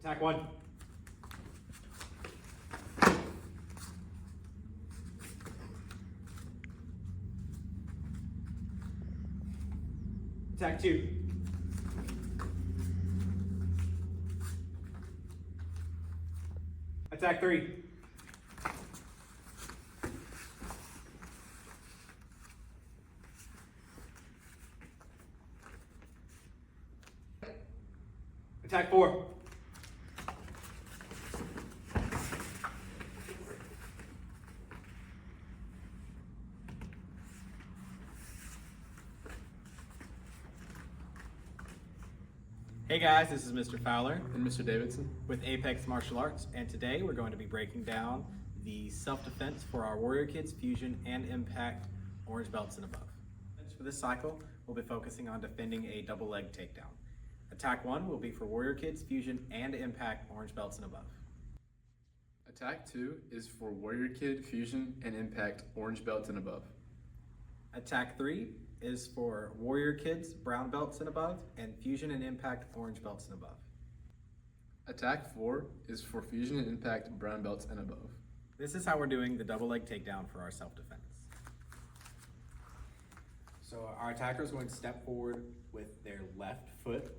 Attack one. Attack two. Attack three. Attack four. Hey guys, this is Mr. Fowler And Mr. Davidson. with Apex Martial Arts, and today we're going to be breaking down the self-defense for our Warrior Kids Fusion and Impact orange belts and above. For this cycle, we'll be focusing on defending a double leg takedown. Attack one will be for Warrior Kids Fusion and Impact orange belts and above. Attack 2 is for Warrior Kid, Fusion, and Impact orange belts and above. Attack three is for Warrior Kids brown belts and above, and Fusion and Impact orange belts and above. Attack 4 is for Fusion and Impact brown belts and above. This is how we're doing the double leg takedown for our self-defense. So our attacker is going to step forward with their left foot,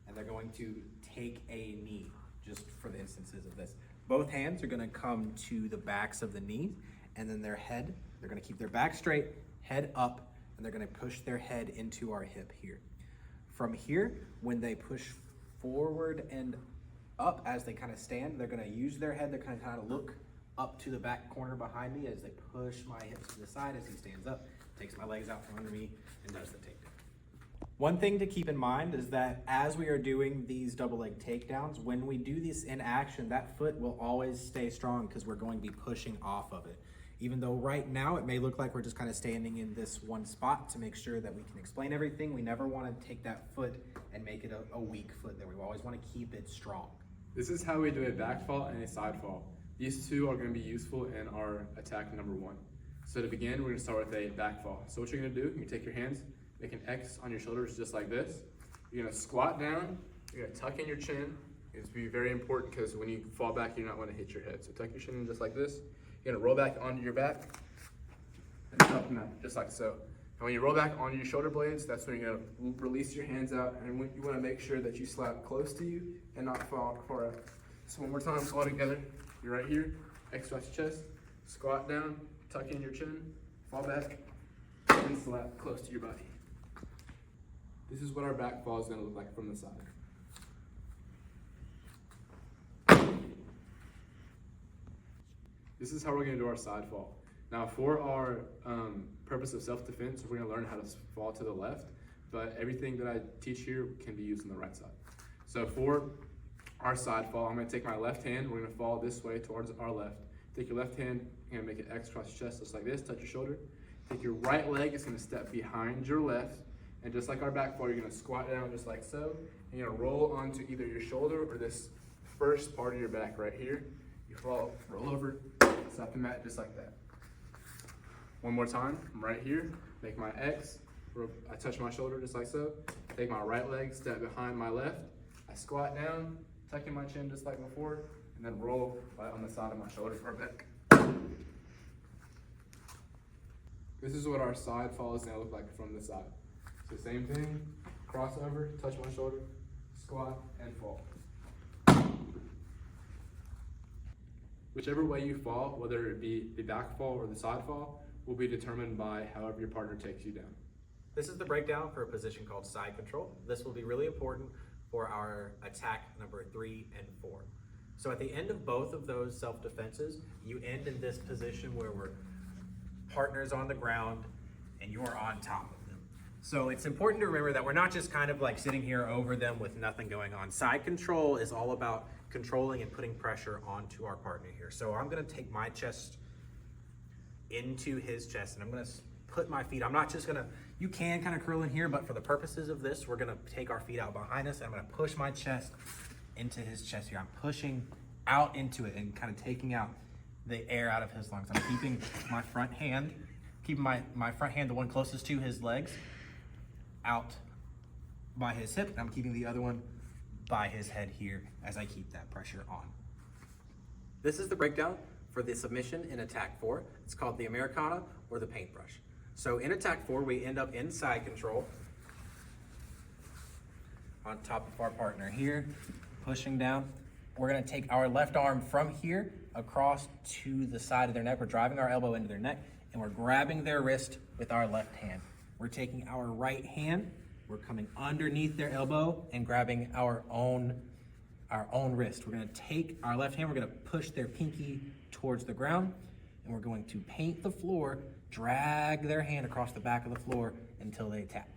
and they're going to take a knee, just for the instances of this. Both hands are gonna come to the backs of the knees, and then their head, they're gonna keep their back straight, head up, and they're gonna push their head into our hip here. From here, when they push forward and up as they kind of stand, they're gonna use their head, they're gonna kind of look up to the back corner behind me as they push my hips to the side as he stands up, takes my legs out from under me, and does the takedown. One thing to keep in mind is that as we are doing these double leg takedowns, when we do this in action, that foot will always stay strong because we're going to be pushing off of it. Even though right now it may look like we're just kind of standing in this one spot to make sure that we can explain everything, we never want to take that foot and make it a weak foot there. We always want to keep it strong. This is how we do a back fall and a side fall. These two are going to be useful in our attack number 1. So to begin, we're going to start with a back fall. So what you're going to do, you take your hands, make an X on your shoulders just like this. You're going to squat down, you're going to tuck in your chin. It's be very important because when you fall back, you're not going to hit your head. So tuck your chin in just like this. You're going to roll back onto your back and tuck them out just like so. And when you roll back onto your shoulder blades, that's when you're going to release your hands out, and you want to make sure that you slap close to you and not fall far out. So one more time, all together. You're right here, X across your chest, squat down, tuck in your chin, fall back, and slap close to your body. This is what our back fall is going to look like from the side. This is how we're going to do our side fall. Now for our purpose of self-defense, we're going to learn how to fall to the left, but everything that I teach here can be used on the right side. So for our side fall, I'm going to take my left hand, we're going to fall this way towards our left. Take your left hand, you're going to make an X across your chest just like this, touch your shoulder. Take your right leg, it's going to step behind your left, and just like our back fall, you're going to squat down just like so, and you're going to roll onto either your shoulder or this first part of your back right here. You roll over, slap the mat just like that. One more time, I'm right here, make my X, I touch my shoulder just like so, take my right leg, step behind my left, I squat down, tuck in my chin just like before, and then roll right on the side of my shoulder for a back. This is what our side fall is going to look like from the side. So same thing, cross over, touch my shoulder, squat, and fall. Whichever way you fall, whether it be the back fall or the side fall, will be determined by however your partner takes you down. This is the breakdown for a position called side control. This will be really important for our attack number 3 and 4. So at the end of both of those self-defenses, you end in this position where we're partners on the ground and you're on top of them. So it's important to remember that we're not just kind of like sitting here over them with nothing going on. Side control is all about controlling and putting pressure onto our partner here. So I'm gonna take my chest into his chest, and I'm gonna put my feet, I'm not just gonna, you can kind of curl in here, but for the purposes of this, we're gonna take our feet out behind us, and I'm gonna push my chest into his chest here. I'm pushing out into it and kind of taking out the air out of his lungs. I'm keeping my front hand, my front hand, the one closest to his legs, out by his hip, and I'm keeping the other one by his head here as I keep that pressure on. This is the breakdown for the submission in attack 4. It's called the Americana or the paintbrush. So in attack 4, we end up in side control on top of our partner here, pushing down. We're gonna take our left arm from here across to the side of their neck. We're driving our elbow into their neck and we're grabbing their wrist with our left hand. We're taking our right hand, we're coming underneath their elbow and grabbing our own wrist. We're gonna take our left hand, we're gonna push their pinky towards the ground, and we're going to paint the floor, drag their hand across the back of the floor until they tap.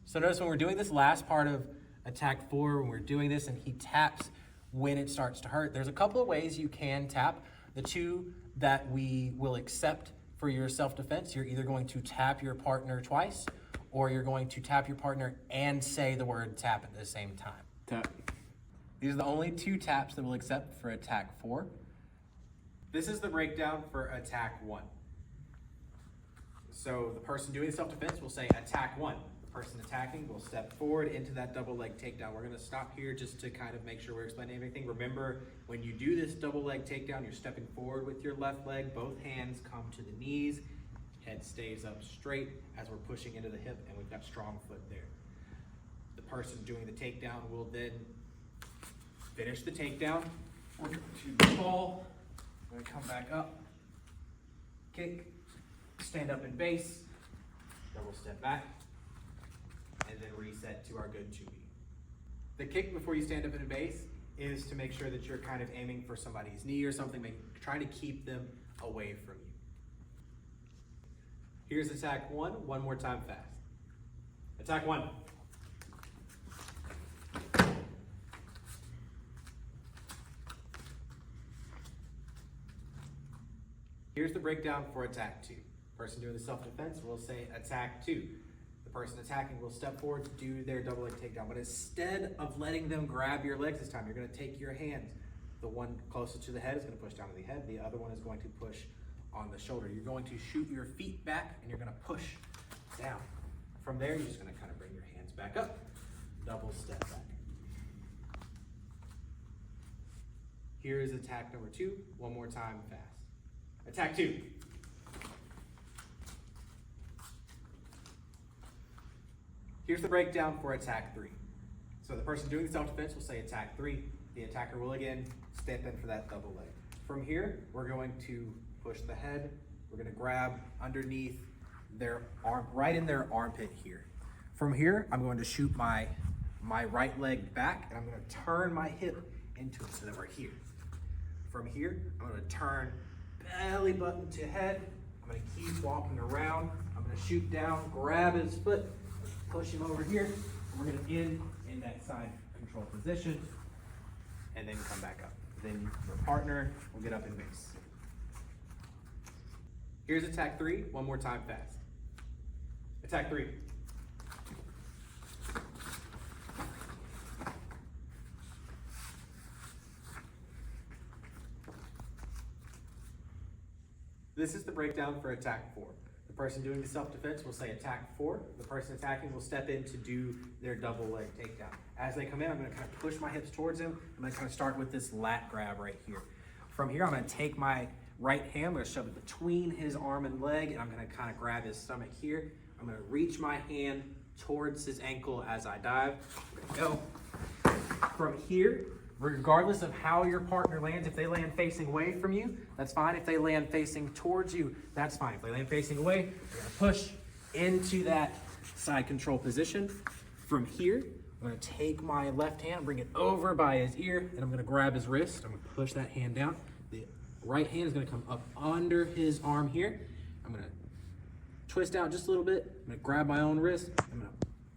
So notice when we're doing this last part of attack 4, when we're doing this and he taps when it starts to hurt, there's a couple of ways you can tap. The two that we will accept for your self-defense, you're either going to tap your partner twice, or you're going to tap your partner and say the word tap at the same time. Tap. These are the only 2 taps that we'll accept for attack 4. This is the breakdown for attack 1. So the person doing self-defense will say attack 1. The person attacking will step forward into that double leg takedown. We're gonna stop here just to kind of make sure we're explaining everything. Remember, when you do this double leg takedown, you're stepping forward with your left leg, both hands come to the knees, head stays up straight as we're pushing into the hip, and we've got strong foot there. The person doing the takedown will then finish the takedown. We're going to fall, we're gonna come back up, kick, stand up in base, double step back, and then reset to our good 2B. The kick before you stand up in base is to make sure that you're kind of aiming for somebody's knee or something, trying to keep them away from you. Here's attack 1, one more time fast. Attack 1. Here's the breakdown for attack 2. Person doing the self-defense will say attack 2. The person attacking will step forward to do their double leg takedown, but instead of letting them grab your legs this time, you're gonna take your hands. The one closest to the head is gonna push down to the head. The other one is going to push on the shoulder. You're going to shoot your feet back and you're gonna push down. From there, you're just gonna kind of bring your hands back up, double step back. Here is attack number 2, one more time fast. Attack 2. Here's the breakdown for attack 3. So the person doing the self-defense will say attack 3. The attacker will again step in for that double leg. From here, we're going to push the head. We're gonna grab underneath their arm, right in their armpit here. From here, I'm going to shoot my right leg back and I'm gonna turn my hip into it so that we're here. From here, I'm gonna turn belly button to head. I'm gonna keep walking around. I'm gonna shoot down, grab his foot, push him over here. We're gonna end in that side control position and then come back up. Then your partner will get up in base. Here's attack 3, one more time fast. Attack 3. This is the breakdown for attack 4. The person doing the self-defense will say attack 4. The person attacking will step in to do their double leg takedown. As they come in, I'm gonna kind of push my hips towards him. I'm gonna kind of start with this lat grab right here. From here, I'm gonna take my right hand, I'm gonna shove it between his arm and leg, and I'm gonna kind of grab his stomach here. I'm gonna reach my hand towards his ankle as I dive. We're gonna go. From here, regardless of how your partner lands, if they land facing away from you, that's fine. If they land facing towards you, that's fine. If they land facing away, we're gonna push into that side control position. From here, I'm gonna take my left hand, bring it over by his ear, and I'm gonna grab his wrist. I'm gonna push that hand down. The right hand is gonna come up under his arm here. I'm gonna twist out just a little bit. I'm gonna grab my own wrist. I'm gonna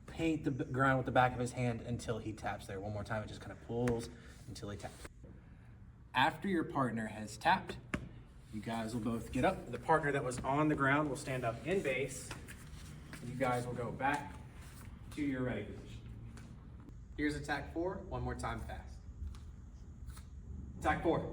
paint the ground with the back of his hand until he taps there. One more time, it just kind of pulls until he taps. After your partner has tapped, you guys will both get up. The partner that was on the ground will stand up in base. You guys will go back to your ready position. Here's attack 4, one more time fast. Attack 4.